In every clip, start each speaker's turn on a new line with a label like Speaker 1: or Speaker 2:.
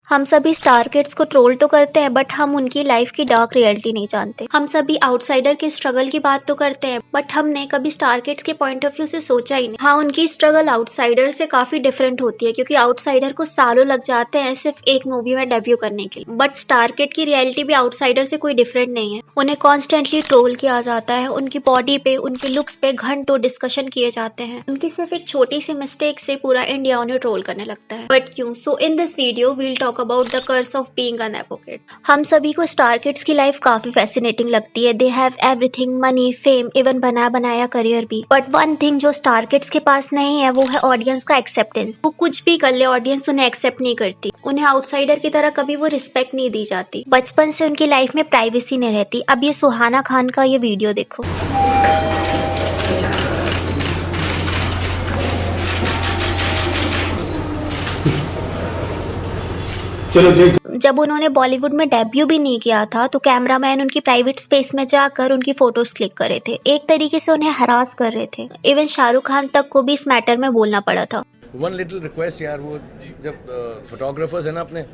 Speaker 1: हम सभी star kids को ट्रोल तो करते हैं बट हम उनकी लाइफ की डार्क रियलिटी नहीं जानते। हम सभी आउटसाइडर के स्ट्रगल की बात तो करते हैं बट हमने कभी स्टार किड्स के पॉइंट ऑफ व्यू से सोचा ही नहीं। हाँ, उनकी स्ट्रगल आउटसाइडर से काफी डिफरेंट होती है क्योंकि आउटसाइडर को सालों लग जाते हैं सिर्फ एक मूवी में डेब्यू करने के लिए। बट स्टार किड की रियलिटी भी आउटसाइडर से कोई डिफरेंट नहीं है। उन्हें कॉन्स्टेंटली ट्रोल किया जाता है, उनकी बॉडी पे, उनके लुक्स पे घंटों डिस्कशन किए जाते हैं। उनकी सिर्फ एक छोटी सी मिस्टेक से पूरा इंडिया उन्हें ट्रोल करने लगता है। बट क्यों? So in this video we'll talk about the curse of being an nepo kid. हम सभी को स्टार किड्स की लाइफ काफी फैसिनेटिंग लगती है। They have everything, money, fame, even बना बनाया करियर भी। बट वन थिंग जो स्टार किड्स के पास नहीं है वो है ऑडियंस का एक्सेप्टेंस। वो कुछ भी कर ले, ऑडियंस उन्हें एक्सेप्ट नहीं करती। उन्हें आउटसाइडर की तरह कभी वो रिस्पेक्ट नहीं दी जाती। बचपन से उनकी लाइफ में प्राइवेसी नहीं रहती। अब ये सुहाना खान का ये वीडियो देखो। जब उन्होंने बॉलीवुड में डेब्यू भी नहीं किया था तो कैमरामैन उनकी प्राइवेट स्पेस में जाकर उनकी फोटोज क्लिक कर रहे थे। एक तरीके से उन्हें हरास कर रहे थे। इवन शाहरुख खान तक को भी इस मैटर में बोलना पड़ा था।
Speaker 2: वन लिटिल रिक्वेस्ट यार, वो जब फोटोग्राफर्स है ना अपने,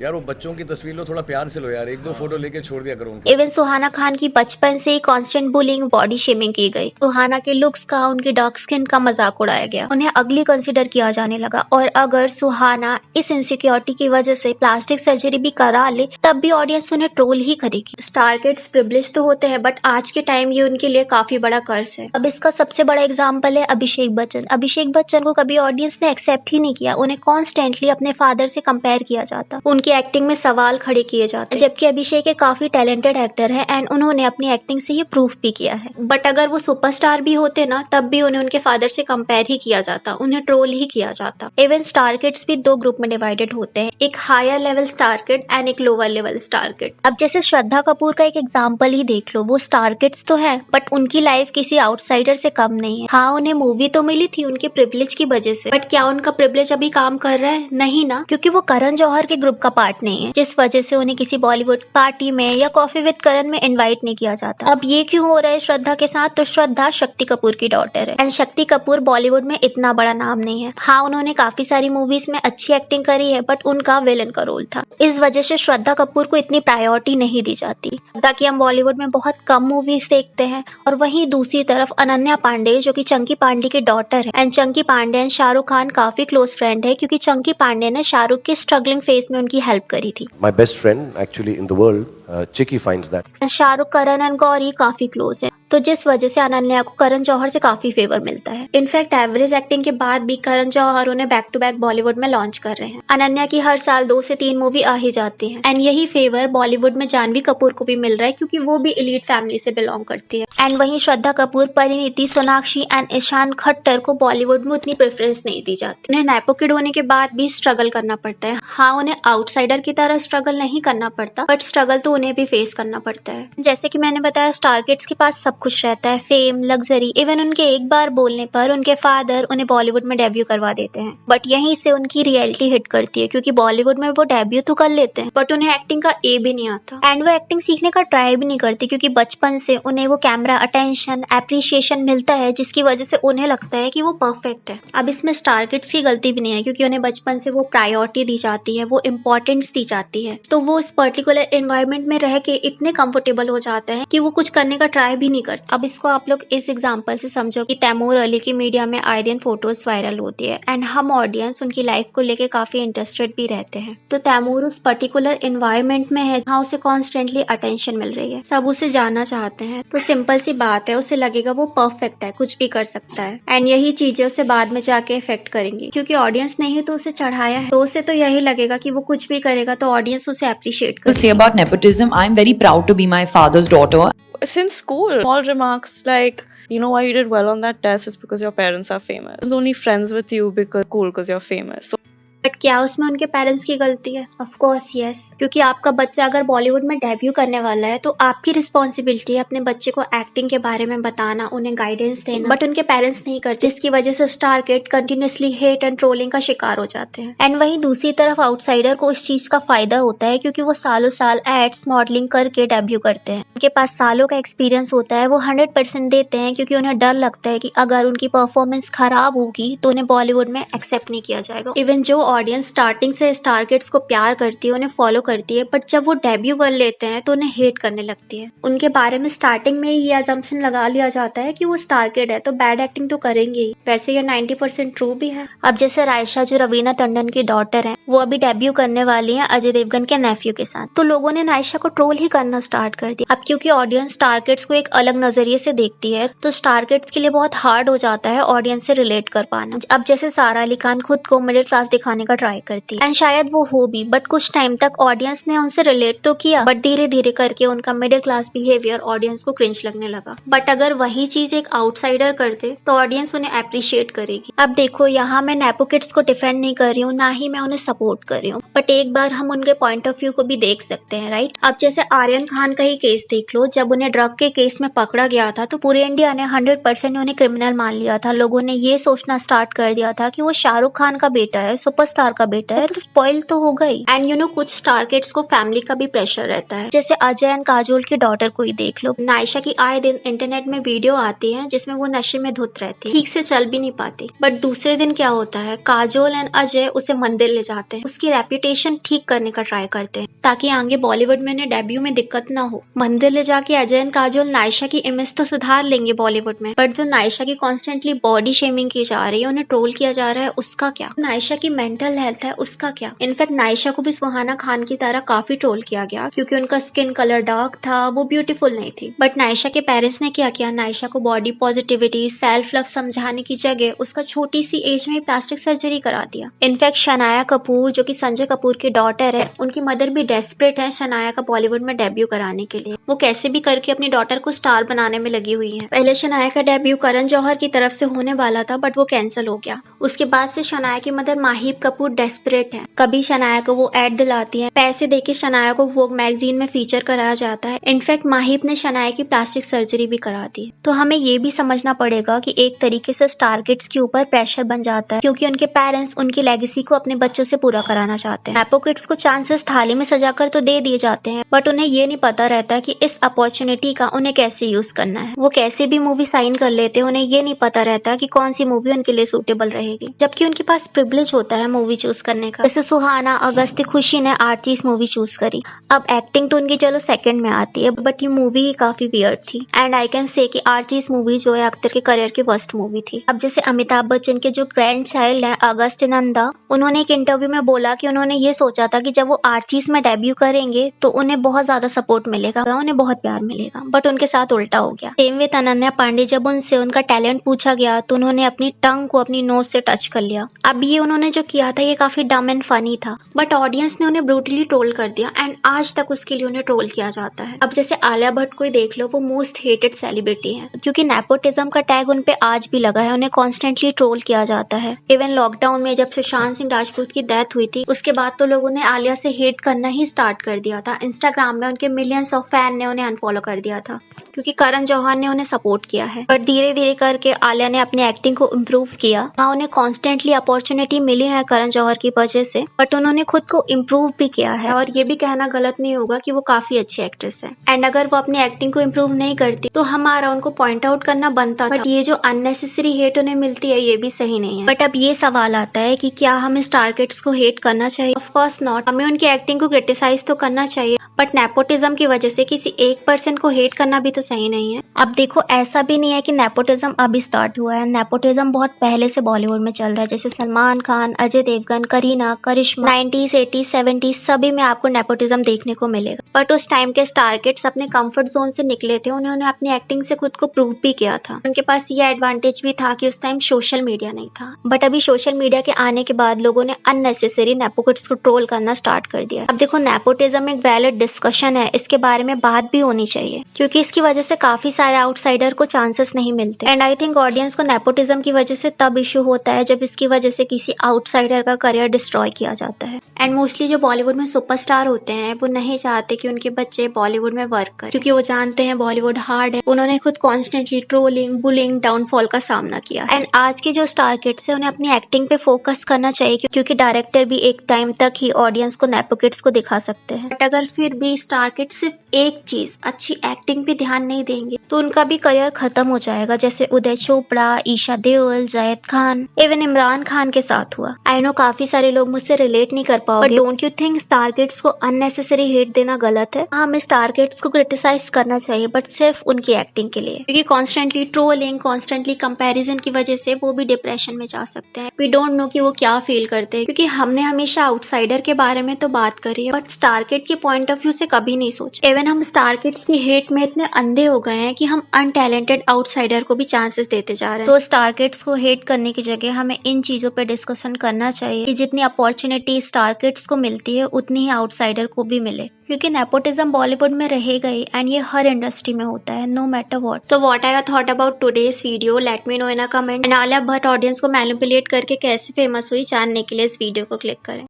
Speaker 2: यार वो बच्चों की तस्वीर लो, थोड़ा प्यार से लो यार, एक दो फोटो लेके छोड़ दिया करो उनको।
Speaker 1: इवन सुहाना खान की बचपन से ही कांस्टेंट बुलिंग, बॉडी शेमिंग की गई। सुहाना के लुक्स का, उनकी डार्क स्किन का मजाक उड़ाया गया। उन्हें अगली कंसिडर किया जाने लगा। और अगर सुहाना इस इनसिक्योरिटी की वजह से प्लास्टिक सर्जरी भी करा ले तब भी ऑडियंस उन्हें ट्रोल ही करेगी। स्टार किड्स प्रिविलेज तो होते हैं बट आज के टाइम ये उनके लिए काफी बड़ा कर्स है। अब इसका सबसे बड़ा एग्जाम्पल है अभिषेक बच्चन। अभिषेक बच्चन को कभी ऑडियंस ने एक्सेप्ट ही नहीं किया। उन्हें कॉन्स्टेंटली अपने फादर से कंपेयर किया जाता। उनकी एक्टिंग में सवाल खड़े किए जाते हैं। जबकि अभिषेक एक काफी टैलेंटेड एक्टर है एंड उन्होंने अपनी एक्टिंग से ये प्रूफ भी किया है। बट अगर वो सुपरस्टार भी होते ना तब भी उन्हें उनके फादर से कंपेयर ही किया जाता, उन्हें ट्रोल ही किया जाता। इवन स्टार किड्स भी दो ग्रुप में डिवाइडेड होते हैं, एक higher level star kid and एक लोअर लेवल स्टार किड। अब जैसे श्रद्धा कपूर का एक एग्जाम्पल ही देख लो। वो स्टार किड्स तो है बट उनकी लाइफ किसी आउटसाइडर से कम नहीं है। हाँ, उन्हें मूवी तो मिली थी उनके प्रिविलेज की वजह से, बट क्या उनका प्रिविलेज अभी काम कर रहा है? नहीं ना, क्योंकि वो करण जौहर के ग्रुप का पार्ट नहीं है, जिस वजह से उन्हें किसी बॉलीवुड पार्टी में या कॉफी विद करण में इनवाइट नहीं किया जाता। अब ये क्यों हो रहा है श्रद्धा के साथ? तो श्रद्धा शक्ति कपूर की डॉटर है एंड शक्ति कपूर बॉलीवुड में इतना बड़ा नाम नहीं है। हाँ, उन्होंने काफी सारी मूवीज में अच्छी एक्टिंग करी है बट उनका विलन का रोल था। इस वजह से श्रद्धा कपूर को इतनी प्रायोरिटी नहीं दी जाती। ताकि हम बॉलीवुड में बहुत कम मूवीज देखते हैं। और वहीं दूसरी तरफ अनन्या पांडे जो कि चंकी पांडे की डॉटर है एंड चंकी पांडे एंड शाहरुख खान काफी क्लोज फ्रेंड है क्योंकि चंकी पांडे ने शाहरुख के स्ट्रगलिंग फेज में उनकी हेल्प करी थी।
Speaker 3: My best friend actually in the world, Chicky finds that.
Speaker 1: Shahrukh, Karan and Gauri काफी क्लोज है तो जिस वजह से अनन्या को करण जौहर से काफी फेवर मिलता है। इनफैक्ट एवरेज एक्टिंग के बाद भी करण जौहर उन्हें बैक टू बैक बॉलीवुड में लॉन्च कर रहे हैं। अनन्या की हर साल 2 से 3 मूवी आ ही जाती है एंड यही फेवर बॉलीवुड में जानवी कपूर को भी मिल रहा है क्योंकि वो भी एलीट फैमिली से बिलोंग करती है। एंड वहीं श्रद्धा कपूर, परिणीति, सोनाक्षी एंड ईशान खट्टर को बॉलीवुड में उतनी प्रेफरेंस नहीं दी जाती। उन्हें नेपो किड होने के बाद भी स्ट्रगल करना पड़ता है। हाँ, उन्हें आउटसाइडर की तरह स्ट्रगल नहीं करना पड़ता बट स्ट्रगल तो उन्हें भी फेस करना पड़ता है। जैसे कि मैंने बताया, स्टार किड्स के पास सब कुछ रहता है, फेम, लग्जरी, इवन उनके एक बार बोलने पर उनके फादर उन्हें बॉलीवुड में डेब्यू करवा देते हैं। बट यहीं से उनकी रियलिटी हिट करती है क्योंकि बॉलीवुड में वो डेब्यू तो कर लेते हैं बट उन्हें एक्टिंग का ए भी नहीं आता एंड वो एक्टिंग सीखने का ट्राई भी नहीं करती क्योंकि बचपन से उन्हें वो कैमरा अटेंशन, एप्रिसिएशन मिलता है जिसकी वजह से उन्हें लगता है कि वो परफेक्ट है। अब इसमें स्टार किड्स की गलती भी नहीं है क्योंकि उन्हें बचपन से वो प्रायोरिटी दी जाती है, वो इम्पोर्टेंस दी जाती है, तो वो उस पर्टिकुलर एनवायरमेंट में रह के इतने कंफर्टेबल हो जाते हैं कि वो कुछ करने का ट्राई भी नहीं करते। अब इसको आप लोग इस एग्जांपल से समझो कि तैमूर अली की मीडिया में आए दिन फोटोज वायरल होती है एंड हम ऑडियंस उनकी लाइफ को लेके काफी इंटरेस्टेड भी रहते हैं। तो तैमूर उस पर्टिकुलर एनवायरमेंट में है जहाँ उसे कॉन्स्टेंटली अटेंशन मिल रही है, सब उसे जानना चाहते हैं। तो सिंपल सी बात है, उसे लगेगा वो परफेक्ट है, कुछ भी कर सकता है एंड यही चीजें उसे बाद में जाके इफेक्ट करेंगी क्योंकि ऑडियंस ने ही तो उसे चढ़ाया है। तो उसे तो यही लगेगा कि वो कुछ भी करेगा तो ऑडियंस उसे अप्रिशिएट करेगी।
Speaker 4: To say about nepotism, I'm very proud to be my father's daughter.
Speaker 5: Since school, small remarks like, you know why you did well on that test is because your parents are famous. Is only friends with you because you're famous. So
Speaker 1: but क्या उसमें उनके parents की गलती है? Of course yes, क्योंकि आपका बच्चा अगर बॉलीवुड में डेब्यू करने वाला है तो आपकी रिस्पॉन्सिबिलिटी है अपने बच्चे को एक्टिंग के बारे में बताना, उन्हें गाइडेंस देना। बट उनके पेरेंट्स नहीं करते जिसकी वजह से star kid continuously hate and trolling का शिकार हो जाते हैं। एंड वहीं दूसरी तरफ आउटसाइडर को इस चीज का फायदा होता है क्योंकि वो सालों साल एड्स, मॉडलिंग करके डेब्यू करते हैं। उनके पास सालों का एक्सपीरियंस होता है, वो 100% देते हैं क्योंकि उन्हें डर लगता है कि अगर उनकी परफॉर्मेंस खराब होगी तो उन्हें बॉलीवुड में एक्सेप्ट नहीं किया जाएगा। इवन जो ऑडियंस ऑडियंस स्टार्टिंग से स्टार किड्स को प्यार करती है, उन्हें फॉलो करती है, बट जब वो डेब्यू कर लेते हैं तो उन्हें हेट करने लगती है। उनके बारे में स्टार्टिंग में ही ये अजम्पशन लगा लिया जाता है कि वो स्टार किड है तो बैड एक्टिंग तो करेंगे ही। वैसे ये 90% ट्रू भी है। अब जैसे रायशा जो रवीना टंडन की डॉटर है, वो अभी डेब्यू करने वाली है अजय देवगन के नेफ्यू के साथ, तो लोगों ने नायशा को ट्रोल ही करना स्टार्ट कर दिया। अब क्योंकि ऑडियंस स्टार किड्स को एक अलग नजरिए से देखती है, तो स्टार किड्स के लिए बहुत हार्ड हो जाता है ऑडियंस से रिलेट कर पाना। अब जैसे सारा अली खान खुद को मिडिल क्लास दिखाने का ट्राई करती है, एंड शायद वो हो भी, बट कुछ टाइम तक ऑडियंस ने उनसे रिलेट तो किया, बट धीरे धीरे करके उनका मिडिल क्लास बिहेवियर ऑडियंस को क्रिंज लगने लगा। बट अगर वही चीज एक आउटसाइडर करते तो ऑडियंस उन्हें अप्रिशिएट करेगी। अब देखो, यहाँ मैं नेपो किड्स को डिफेंड नहीं कर रही हूँ, ना ही मैं उन्हें सपोर्ट कर रही हूँ, बट एक बार हम उनके पॉइंट ऑफ व्यू को भी देख सकते हैं, राइट। अब जैसे आर्यन खान का ही केस देख लो, जब उन्हें ड्रग के केस में पकड़ा गया था तो पूरे इंडिया ने 100% उन्हें क्रिमिनल मान लिया था। लोगों ने ये सोचना स्टार्ट कर दिया था कि वो शाहरुख खान का बेटा है, सुपरस्टार का बेटा है, तो स्पॉइल तो हो गई। एंड यू नो, कुछ स्टार किड्स को फैमिली का भी प्रेशर रहता है। जैसे अजय एंड काजोल की डॉटर को ही देख लो, नायशा की आए दिन इंटरनेट में वीडियो आती है जिसमें वो नशे में धुत रहती है, ठीक से चल भी नहीं पाती, बट दूसरे दिन क्या होता है, काजोल एंड अजय उसे मंदिर ले जाते हैं, उसकी रेपुटेशन ठीक करने का ट्राई करते हैं ताकि आगे बॉलीवुड में उन्हें डेब्यू में दिक्कत ना हो। मंदिर ले जाके अजय एंड काजोल नायशा की इमेज तो सुधार लेंगे बॉलीवुड में, बट जो नायशा की कॉन्स्टेंटली बॉडी शेमिंग की जा रही है, उन्हें ट्रोल किया जा रहा है, उसका क्या? नायशा की मेंटल हेल्थ है, उसका क्या? इनफैक्ट नायशा को भी सुहाना खान की तरह काफी ट्रोल किया गया क्योंकि उनका स्किन कलर डार्क था, वो ब्यूटीफुल नहीं थी। बट नायशा के पेरेंट्स ने क्या किया, नायशा को बॉडी पॉजिटिविटी, सेल्फ लव समझाने की जगह उसका छोटी सी एज में प्लास्टिक सर्जरी करा दिया। इनफैक्ट शनाया कपूर जो कि संजय कपूर की डॉटर है, उनकी मदर भी डेस्परेट है शनाया का बॉलीवुड में डेब्यू कराने के लिए। वो कैसे भी करके अपनी डॉटर को स्टार बनाने में लगी हुई है। पहले शनाया का डेब्यू करण जौहर की तरफ से होने वाला था, बट वो कैंसिल हो गया। उसके बाद से शनाया की मदर माहिब कपूर डेस्परेट है। कभी शनाया को वो एड दिलाती है, पैसे देके शनाया को वोग मैगजीन में फीचर कराया जाता है। इनफैक्ट माहिब ने शनाया की प्लास्टिक सर्जरी भी करा दी। तो हमें ये भी समझना पड़ेगा कि एक तरीके से स्टार किड्स के ऊपर प्रेशर बन जाता है क्योंकि उनके पेरेंट्स उनकी लेगेसी को अपने बच्चों से पूरा कराना चाहते हैं। नेपो किड्स को चांसेस थाली में सजाकर तो दे दिए जाते हैं, बट उन्हें ये नहीं पता रहता कि इस अपॉर्चुनिटी का उन्हें कैसे यूज करना है। वो कैसे भी मूवी साइन कर लेते हैं, उन्हें ये नहीं पता रहता कि कौन सी मूवी उनके लिए सूटेबल रहेगी, जबकि उनके पास प्रिविलेज होता है मूवी चूज करने का। जैसे सुहाना, अगस्ती, खुशी ने आर्चीज मूवी चूज करी। अब एक्टिंग तो उनकी चलो सेकंड में आती है, बट ये मूवी काफी वियर्ड थी एंड आई कैन से कि आर्चीज मूवी जो है अख्तर के करियर की वर्स्ट मूवी थी। अब जैसे अमिताभ बच्चन के जो ग्रैंड चाइल्ड है अगस्त्य नंदा, उन्होंने एक इंटरव्यू में बोला कि उन्होंने ये सोचा था कि जब वो आर्चीज में डेब्यू करेंगे तो उन्हें बहुत ज्यादा सपोर्ट मिलेगा, उन्हें बहुत प्यार मिलेगा, बट उनके साथ उल्टा हो गया। सेम विद अनन्या पांडे, जब उनसे उनका टैलेंट पूछा गया तो उन्होंने अपनी टंग को अपनी नोज से टच कर लिया। अब ये उन्होंने जो किया था ये काफी डम एंड फनी था, बट ऑडियंस ने उन्हें ब्रूटली ट्रोल कर दिया एंड आज तक उसके लिए उन्हें ट्रोल किया जाता है। अब जैसे आलिया भट्ट को ही देख लो, वो मोस्ट हेटेड सेलिब्रिटी है क्योंकि नेपोटिज्म का टैग उनपे आज भी लगा है, उन्हें कॉन्स्टेंटली ट्रोल किया जाता है। इवन लॉकडाउन में जब सुशांत सिंह राजपूत की डेथ हुई थी, उसके बाद तो लोगों ने आलिया से हेट करना ही स्टार्ट कर दिया था। इंस्टाग्राम में उनके मिलियंस ऑफ फैन ने उन्हें अनफॉलो कर दिया था क्योंकि करण जौहर ने उन्हें सपोर्ट किया है। बट धीरे धीरे करके आलिया ने अपनी एक्टिंग को इम्प्रूव किया। हाँ, उन्हें कॉन्स्टेंटली अपॉर्चुनिटी मिली है करण जौहर की वजह से, बट उन्होंने खुद को इम्प्रूव भी किया है और ये भी कहना गलत नहीं होगा कि वो काफी अच्छी एक्ट्रेस है। एंड अगर वो अपनी एक्टिंग को इम्प्रूव नहीं करती तो हमारा उनको पॉइंट आउट करना बनता था। बट ये जो अननेसेसरी हेट उन्हें मिलती है ये भी सही नहीं है। बट अब ये सवाल आता है कि क्या हमें स्टार किड्स को हेट करना चाहिए? Of course not. हमें उनकी एक्टिंग को क्रिटिसाइज तो करना चाहिए, बट नेपोटिज्म की वजह से किसी एक पर्सन को हेट करना भी तो सही नहीं है। अब देखो, ऐसा भी नहीं है कि नेपोटिज्म अभी स्टार्ट हुआ है, नेपोटिज्म बहुत पहले से बॉलीवुड में चल रहा है। जैसे सलमान खान, अजय देवगन, करीना, करिश्मा, 90s, 80s, 70s सभी में आपको नेपोटिज्म देखने को मिलेगा। बट उस टाइम के स्टार किड्स अपने कंफर्ट जोन से निकले थे, उन्होंने अपनी एक्टिंग से खुद को प्रूव भी किया था। उनके पास ये एडवांटेज भी था कि उस टाइम सोशल मीडिया नहीं था। बट अभी सोशल मीडिया के आने के बाद लोगों ने अननेसेसरी नेपो किड्स को ट्रोल करना स्टार्ट कर दिया। अब देखो, नेपोटिज्म एक वैलिड डिस्कशन है, इसके बारे में बात भी होनी चाहिए क्योंकि इसकी वजह से काफी सारे आउटसाइडर को चांसेस नहीं मिलते। एंड आई थिंक ऑडियंस को नेपोटिज्म की वजह से तब इश्यू होता है जब इसकी वजह से किसी आउटसाइडर का करियर डिस्ट्रॉय किया जाता है। एंड मोस्टली जो बॉलीवुड में सुपरस्टार होते हैं वो नहीं चाहते कि उनके बच्चे बॉलीवुड में वर्क करें क्योंकि वो जानते हैं बॉलीवुड हार्ड है। उन्होंने खुद कॉन्स्टेंटली ट्रोलिंग, बुलिंग, डाउनफॉल का सामना किया। एंड आज के जो स्टार किड्स है उन्हें अपनी एक्टिंग पे फोकस करना चाहिए क्योंकि डायरेक्टर भी एक टाइम तक ही ऑडियंस को नेपो किड्स को दिखा सकते हैं। बट अगर फिर भी स्टार किड सिर्फ एक चीज अच्छी एक्टिंग पे ध्यान नहीं देंगे तो उनका भी करियर खत्म हो जाएगा, जैसे उदय चोपड़ा, ईशा देओल, जायद खान, इवन इमरान खान के साथ हुआ। आई नो काफी सारे लोग मुझसे रिलेट नहीं कर पाओगे, don't you think star kids को अननेसेसरी हेट देना गलत है? हाँ, हमें स्टार किड्स को क्रिटिसाइज करना चाहिए, बट सिर्फ उनकी एक्टिंग के लिए, क्योंकि कॉन्स्टेंटली ट्रोलिंग, कॉन्स्टेंटली कंपैरिजन की वजह से वो भी डिप्रेशन में जा सकते हैं। वी डोंट नो कि वो क्या फील करते हैं, क्योंकि हमने हमेशा आउटसाइडर के बारे में तो बात करी है, बट स्टार किड के पॉइंट ऑफ व्यू से कभी नहीं सोचा। इवन हम स्टार किड्स की हेट में इतने अंधे हो गए हैं कि हम अनटैलेंटेड आउटसाइडर को भी चांसेस देते जा रहे हैं। तो स्टार किड्स को हेट करने की जगह हमें इन चीजों पे डिस्कशन करना चाहिए कि जितनी अपॉर्चुनिटी स्टार किड्स को मिलती है उतनी ही आउटसाइडर को भी मिले, क्योंकि नेपोटिज्म बॉलीवुड में रहेगा ही एंड ये हर इंडस्ट्री में होता है, नो मैटर व्हाट। तो what are your thought about today's video? Let me know in a comment. And Alia Bhatt audience को मैनिपुलेट करके कैसे फेमस हुई जानने के लिए इस वीडियो को क्लिक करें।